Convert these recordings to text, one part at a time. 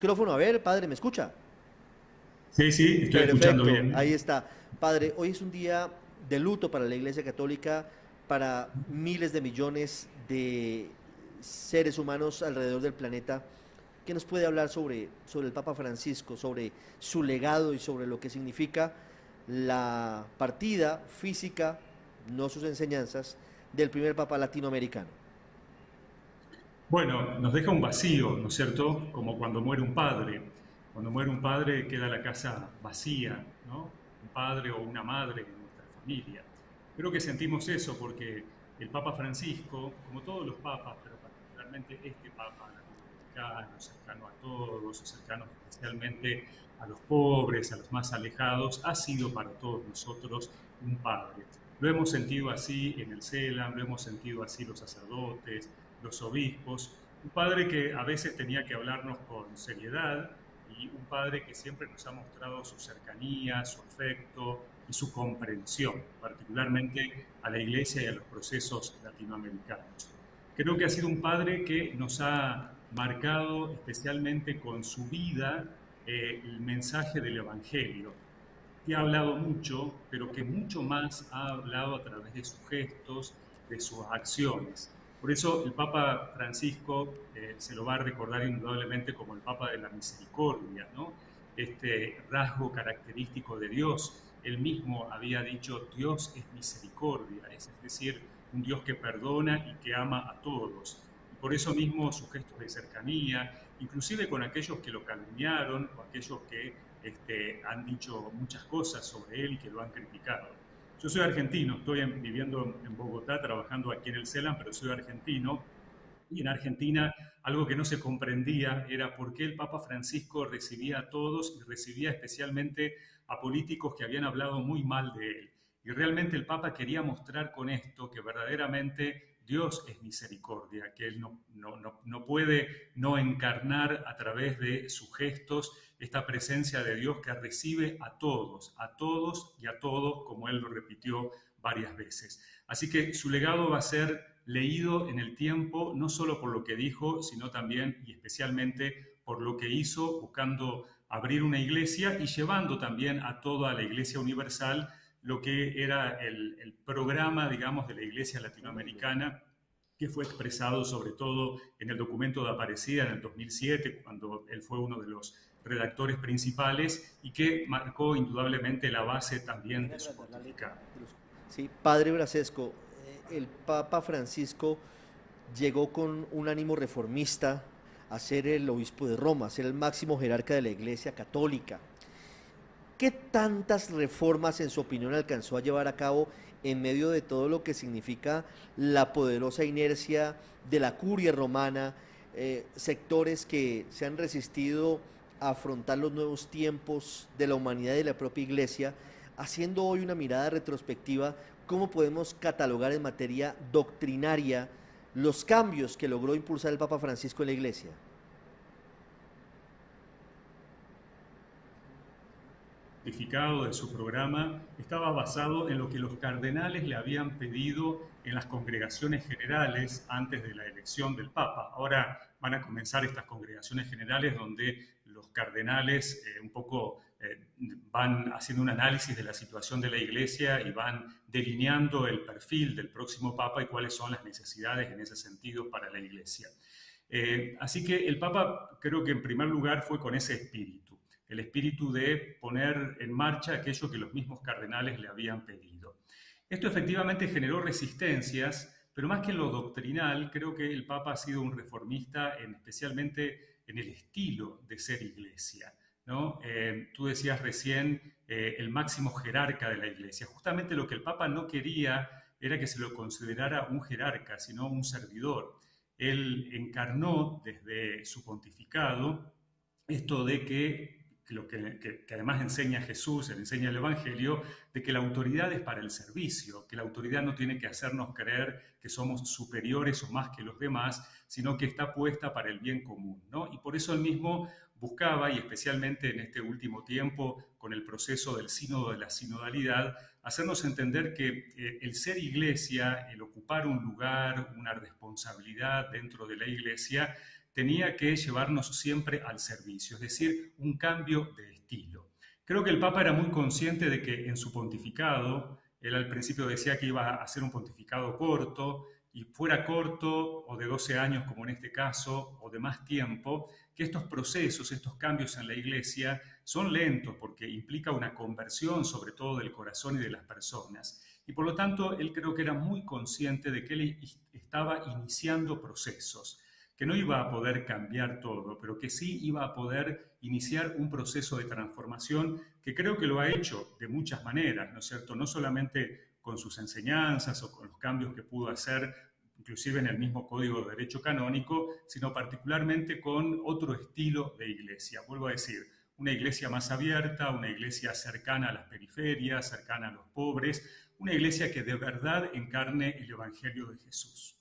Micrófono, a ver, padre, ¿me escucha? Sí, sí, estoy escuchando Perfecto, ahí bien. está. Padre, hoy es un día de luto para la Iglesia Católica, para miles de millones de seres humanos alrededor del planeta. ¿Qué nos puede hablar sobre el Papa Francisco, sobre su legado y sobre lo que significa la partida física, no sus enseñanzas, del primer Papa latinoamericano? Bueno, nos deja un vacío, ¿no es cierto? Como cuando muere un padre. Cuando muere un padre queda la casa vacía, ¿no? Un padre o una madre en nuestra familia. Creo que sentimos eso porque el Papa Francisco, como todos los papas, pero particularmente este Papa latinoamericano, cercano a todos, cercano especialmente a los pobres, a los más alejados, ha sido para todos nosotros un padre. Lo hemos sentido así en el CELAM, lo hemos sentido así los sacerdotes, los obispos, un padre que a veces tenía que hablarnos con seriedad y un padre que siempre nos ha mostrado su cercanía, su afecto y su comprensión, particularmente a la Iglesia y a los procesos latinoamericanos. Creo que ha sido un padre que nos ha marcado especialmente con su vida el mensaje del Evangelio, que ha hablado mucho, pero que mucho más ha hablado a través de sus gestos, de sus acciones. Por eso el Papa Francisco se lo va a recordar indudablemente como el Papa de la Misericordia, ¿no? Este rasgo característico de Dios. Él mismo había dicho, Dios es misericordia, es decir, un Dios que perdona y que ama a todos. Y por eso mismo sus gestos de cercanía, inclusive con aquellos que lo calumniaron o aquellos que han dicho muchas cosas sobre él y que lo han criticado. Yo soy argentino, estoy viviendo en Bogotá, trabajando aquí en el CELAM, pero soy argentino. Y en Argentina algo que no se comprendía era por qué el Papa Francisco recibía a todos y recibía especialmente a políticos que habían hablado muy mal de él. Y realmente el Papa quería mostrar con esto que verdaderamente Dios es misericordia, que Él no puede no encarnar a través de sus gestos esta presencia de Dios que recibe a todos y a todos, como Él lo repitió varias veces. Así que su legado va a ser leído en el tiempo, no solo por lo que dijo, sino también y especialmente por lo que hizo, buscando abrir una iglesia y llevando también a toda la Iglesia Universal lo que era el programa, digamos, de la Iglesia Latinoamericana, que fue expresado sobre todo en el documento de Aparecida en el 2007, cuando él fue uno de los redactores principales y que marcó indudablemente la base también Pueden de su agrandar la letra. pontificado. Sí, padre Brasesco, el Papa Francisco llegó con un ánimo reformista a ser el obispo de Roma, a ser el máximo jerarca de la Iglesia Católica. ¿Qué tantas reformas, en su opinión, alcanzó a llevar a cabo en medio de todo lo que significa la poderosa inercia de la curia romana, sectores que se han resistido a afrontar los nuevos tiempos de la humanidad y de la propia Iglesia, haciendo hoy una mirada retrospectiva, cómo podemos catalogar en materia doctrinaria los cambios que logró impulsar el Papa Francisco en la Iglesia? Certificado de su programa estaba basado en lo que los cardenales le habían pedido en las congregaciones generales antes de la elección del Papa. Ahora van a comenzar estas congregaciones generales donde los cardenales un poco van haciendo un análisis de la situación de la Iglesia y van delineando el perfil del próximo Papa y cuáles son las necesidades en ese sentido para la Iglesia. Así que el Papa creo que en primer lugar fue con ese espíritu, el espíritu de poner en marcha aquello que los mismos cardenales le habían pedido. Esto efectivamente generó resistencias, pero más que en lo doctrinal, creo que el Papa ha sido un reformista especialmente en el estilo de ser iglesia, ¿no? Tú decías recién el máximo jerarca de la iglesia. Justamente lo que el Papa no quería era que se lo considerara un jerarca, sino un servidor. Él encarnó desde su pontificado esto de que lo que además enseña Jesús, enseña el Evangelio, de que la autoridad es para el servicio, que la autoridad no tiene que hacernos creer que somos superiores o más que los demás, sino que está puesta para el bien común, ¿no? Y por eso él mismo buscaba, y especialmente en este último tiempo, con el proceso del sínodo de la sinodalidad, hacernos entender que el ser iglesia, el ocupar un lugar, una responsabilidad dentro de la iglesia, tenía que llevarnos siempre al servicio, es decir, un cambio de estilo. Creo que el Papa era muy consciente de que en su pontificado, él al principio decía que iba a hacer un pontificado corto, y fuera corto o de 12 años como en este caso, o de más tiempo, que estos procesos, estos cambios en la Iglesia son lentos porque implica una conversión sobre todo del corazón y de las personas. Y por lo tanto, él creo que era muy consciente de que él estaba iniciando procesos, que no iba a poder cambiar todo, pero que sí iba a poder iniciar un proceso de transformación que creo que lo ha hecho de muchas maneras, ¿no es cierto? No solamente con sus enseñanzas o con los cambios que pudo hacer, inclusive en el mismo Código de Derecho Canónico, sino particularmente con otro estilo de iglesia. Vuelvo a decir, una iglesia más abierta, una iglesia cercana a las periferias, cercana a los pobres, una iglesia que de verdad encarne el Evangelio de Jesús.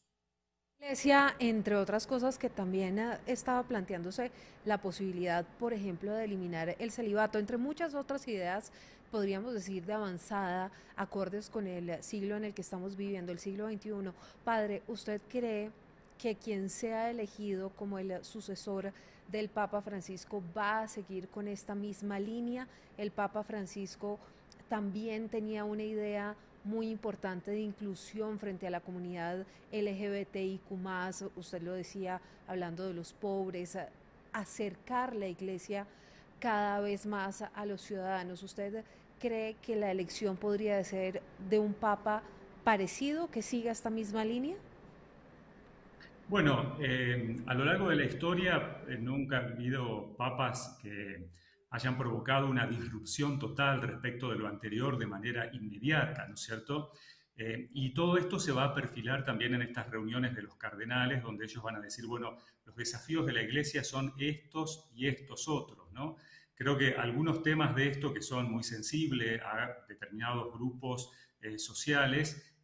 Iglesia, entre otras cosas, que también estaba planteándose la posibilidad, por ejemplo, de eliminar el celibato, entre muchas otras ideas, podríamos decir, de avanzada, acordes con el siglo en el que estamos viviendo, el siglo XXI. Padre, ¿usted cree que quien sea elegido como el sucesor del Papa Francisco va a seguir con esta misma línea? El Papa Francisco también tenía una idea muy importante de inclusión frente a la comunidad LGBTIQ+, usted lo decía, hablando de los pobres, acercar la iglesia cada vez más a los ciudadanos. ¿Usted cree que la elección podría ser de un papa parecido, que siga esta misma línea? Bueno, a lo largo de la historia nunca ha habido papas que hayan provocado una disrupción total respecto de lo anterior de manera inmediata, ¿no es cierto? Y todo esto se va a perfilar también en estas reuniones de los cardenales, donde ellos van a decir, bueno, los desafíos de la Iglesia son estos y estos otros, ¿no? Creo que algunos temas de esto que son muy sensibles a determinados grupos sociales,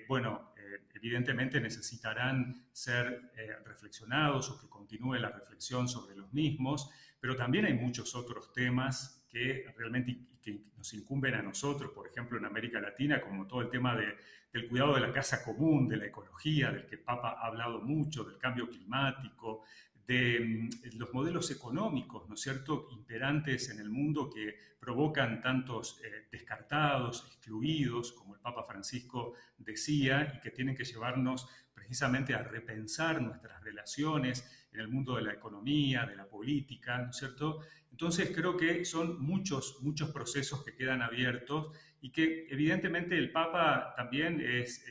bueno, evidentemente necesitarán ser reflexionados o que continúe la reflexión sobre los mismos, pero también hay muchos otros temas que realmente que nos incumben a nosotros, por ejemplo en América Latina, como todo el tema del cuidado de la casa común, de la ecología, del que el Papa ha hablado mucho, del cambio climático, de los modelos económicos, ¿no es cierto?, imperantes en el mundo que provocan tantos descartados, excluidos, como el Papa Francisco decía, y que tienen que llevarnos precisamente a repensar nuestras relaciones en el mundo de la economía, de la política, ¿no es cierto? Entonces creo que son muchos procesos que quedan abiertos y que evidentemente el Papa también es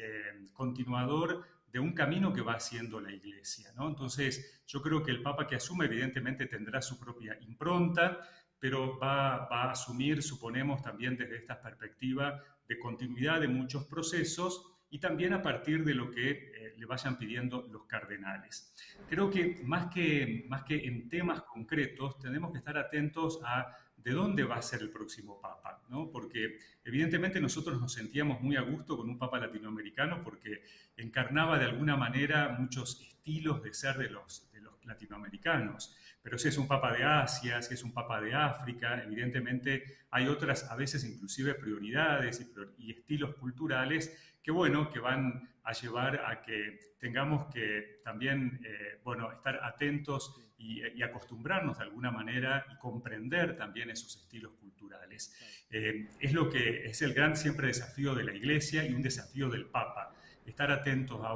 continuador de un camino que va haciendo la Iglesia, ¿no? Entonces, yo creo que el Papa que asume, evidentemente, tendrá su propia impronta, pero va a asumir, suponemos, también desde esta perspectiva de continuidad de muchos procesos y también a partir de lo que le vayan pidiendo los cardenales. Creo que más que en temas concretos, tenemos que estar atentos a de dónde va a ser el próximo Papa, ¿no? Porque evidentemente nosotros nos sentíamos muy a gusto con un Papa latinoamericano porque encarnaba de alguna manera muchos estilos de ser de los latinoamericanos. Pero si es un Papa de Asia, si es un Papa de África, evidentemente hay otras, a veces inclusive prioridades y estilos culturales que, bueno, que van a llevar a que tengamos que también, bueno, estar atentos y acostumbrarnos de alguna manera y comprender también esos estilos culturales. Es lo que es el gran siempre desafío de la Iglesia y un desafío del Papa, estar atentos a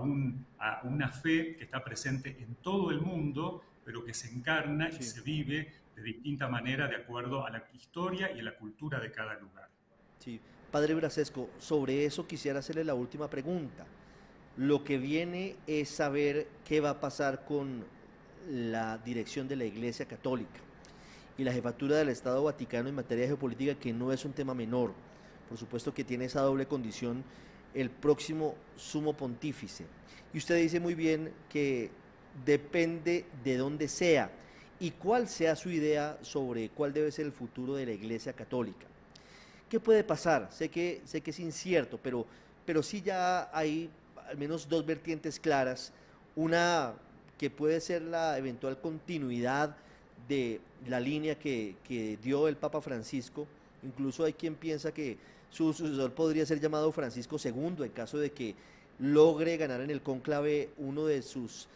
una fe que está presente en todo el mundo, pero que se encarna y se vive de distinta manera de acuerdo a la historia y a la cultura de cada lugar. Sí, padre Brasesco, sobre eso quisiera hacerle la última pregunta. Lo que viene es saber qué va a pasar con la dirección de la Iglesia Católica y la jefatura del Estado Vaticano en materia de geopolítica, que no es un tema menor. Por supuesto que tiene esa doble condición el próximo sumo pontífice. Y usted dice muy bien que depende de dónde sea y cuál sea su idea sobre cuál debe ser el futuro de la Iglesia Católica. ¿Qué puede pasar? Sé que es incierto, pero sí ya hay al menos dos vertientes claras. Una que puede ser la eventual continuidad de la línea que dio el Papa Francisco. Incluso hay quien piensa que su sucesor podría ser llamado Francisco II en caso de que logre ganar en el cónclave uno de sus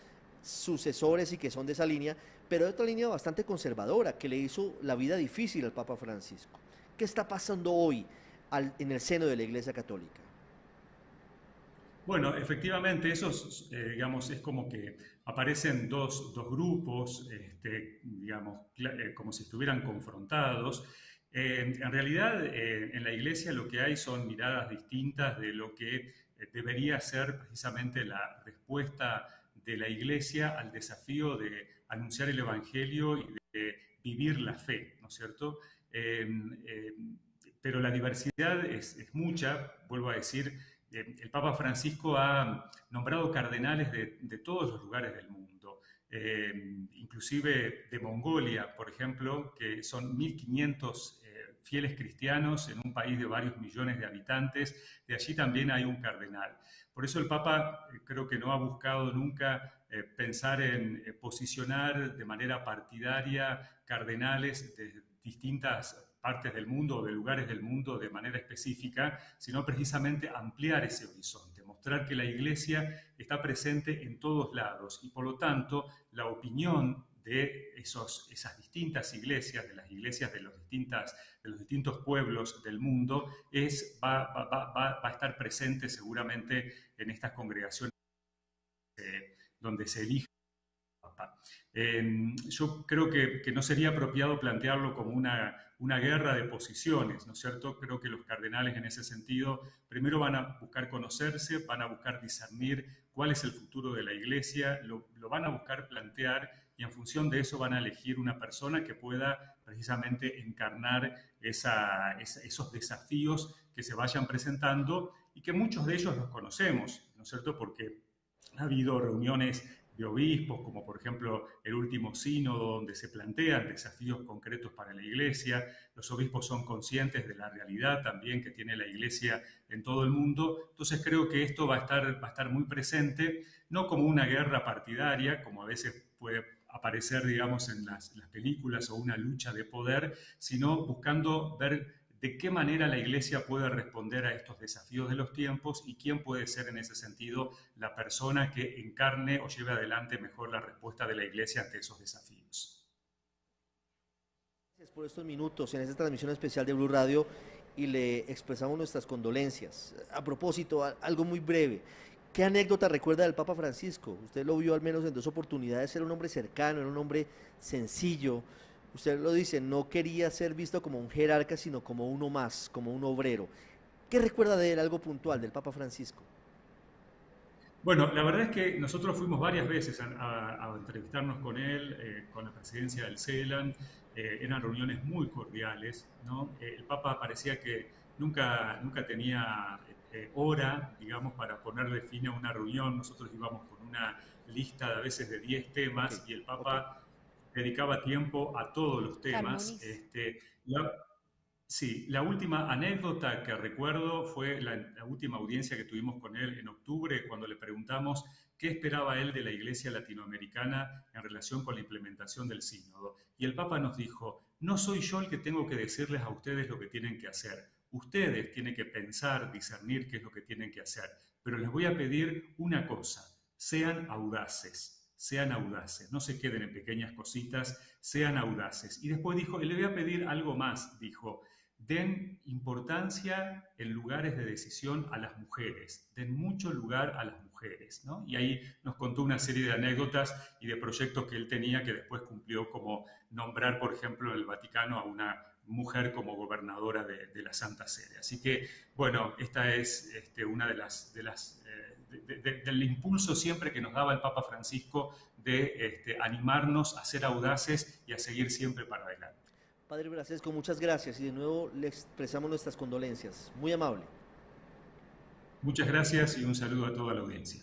sucesores y que son de esa línea, pero de otra línea bastante conservadora, que le hizo la vida difícil al Papa Francisco. ¿Qué está pasando hoy en el seno de la Iglesia Católica? Bueno, efectivamente, esos, digamos, es como que aparecen dos grupos, digamos, como si estuvieran confrontados. En realidad, en la Iglesia lo que hay son miradas distintas de lo que debería ser precisamente la respuesta de la Iglesia al desafío de anunciar el Evangelio y de vivir la fe, ¿no es cierto? Pero la diversidad es mucha, vuelvo a decir. El Papa Francisco ha nombrado cardenales de todos los lugares del mundo, inclusive de Mongolia, por ejemplo, que son 1.500 fieles cristianos en un país de varios millones de habitantes. De allí también hay un cardenal. Por eso el Papa creo que no ha buscado nunca pensar en posicionar de manera partidaria cardenales de distintas partes del mundo o de lugares del mundo de manera específica, sino precisamente ampliar ese horizonte, mostrar que la Iglesia está presente en todos lados y por lo tanto la opinión de esas distintas iglesias, de las iglesias de los distintos pueblos del mundo, va a estar presente seguramente en estas congregaciones donde se elige. Yo creo que no sería apropiado plantearlo como una guerra de posiciones, ¿no es cierto? Creo que los cardenales en ese sentido primero van a buscar conocerse, van a buscar discernir cuál es el futuro de la Iglesia, lo van a buscar plantear y en función de eso van a elegir una persona que pueda precisamente encarnar esos desafíos que se vayan presentando y que muchos de ellos los conocemos, ¿no es cierto? Porque ha habido reuniones de obispos, como por ejemplo el último sínodo, donde se plantean desafíos concretos para la Iglesia. Los obispos son conscientes de la realidad también que tiene la Iglesia en todo el mundo. Entonces creo que esto va a estar muy presente, no como una guerra partidaria, como a veces puede aparecer, digamos, en las películas, o una lucha de poder, sino buscando ver de qué manera la Iglesia puede responder a estos desafíos de los tiempos y quién puede ser en ese sentido la persona que encarne o lleve adelante mejor la respuesta de la Iglesia ante esos desafíos. Gracias por estos minutos en esta transmisión especial de Blue Radio y le expresamos nuestras condolencias. A propósito, algo muy breve. ¿Qué anécdota recuerda del Papa Francisco? Usted lo vio al menos en 2 oportunidades, era un hombre cercano, era un hombre sencillo. Usted lo dice, no quería ser visto como un jerarca, sino como uno más, como un obrero. ¿Qué recuerda de él, algo puntual, del Papa Francisco? Bueno, la verdad es que nosotros fuimos varias veces a entrevistarnos con él, con la presidencia del CELAN. Eran reuniones muy cordiales, ¿no? El Papa parecía que nunca tenía hora, digamos, para ponerle fin a una reunión. Nosotros íbamos con una lista de a veces de 10 temas y el Papa dedicaba tiempo a todos los temas. Sí, la última anécdota que recuerdo fue la última audiencia que tuvimos con él en octubre, cuando le preguntamos qué esperaba él de la Iglesia latinoamericana en relación con la implementación del sínodo. Y el Papa nos dijo, no soy yo el que tengo que decirles a ustedes lo que tienen que hacer. Ustedes tienen que pensar, discernir qué es lo que tienen que hacer. Pero les voy a pedir una cosa, sean audaces. Sean audaces, no se queden en pequeñas cositas, sean audaces. Y después dijo, y le voy a pedir algo más, dijo, den importancia en lugares de decisión a las mujeres, den mucho lugar a las mujeres, ¿no? Y ahí nos contó una serie de anécdotas y de proyectos que él tenía que después cumplió, como nombrar, por ejemplo, en el Vaticano a una mujer como gobernadora de la Santa Sede. Así que, bueno, esta es una del impulso siempre que nos daba el Papa Francisco de animarnos a ser audaces y a seguir siempre para adelante. Padre Brasesco, muchas gracias y de nuevo le expresamos nuestras condolencias. Muy amable. Muchas gracias y un saludo a toda la audiencia.